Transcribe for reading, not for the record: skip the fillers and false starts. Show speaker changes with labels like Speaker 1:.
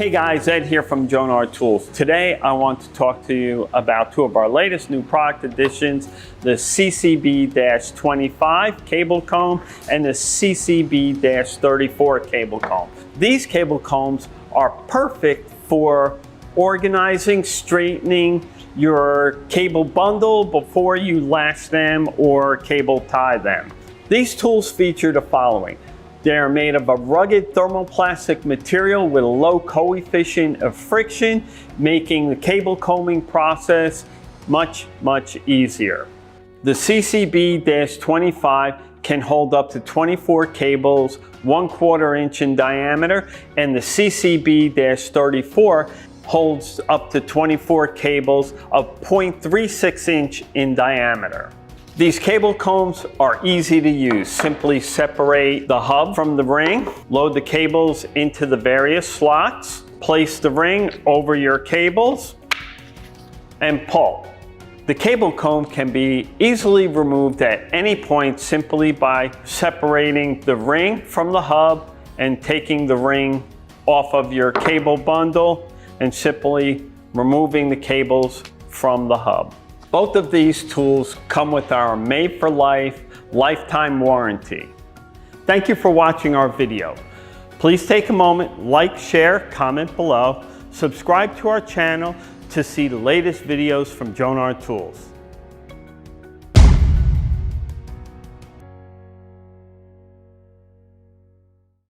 Speaker 1: Hey guys, Ed here from Jonard Tools. Today I want to talk to you about two of our latest new product additions, the CCB-25 cable comb and the CCB-34 cable comb. These cable combs are perfect for organizing, straightening your cable bundle before you lash them or cable tie them. These tools feature the following. They are made of a rugged thermoplastic material with a low coefficient of friction, making the cable combing process much easier. The CCB-25 can hold up to 24 cables, 1/4 inch in diameter, and the CCB-34 holds up to 24 cables of 0.36 inch in diameter. These cable combs are easy to use. Simply separate the hub from the ring, load the cables into the various slots, place the ring over your cables, and pull. The cable comb can be easily removed at any point simply by separating the ring from the hub and taking the ring off of your cable bundle and simply removing the cables from the hub. Both of these tools come with our made-for-life lifetime warranty. Thank you for watching our video. Please take a moment, like, share, comment below, subscribe to our channel to see the latest videos from Jonard Tools.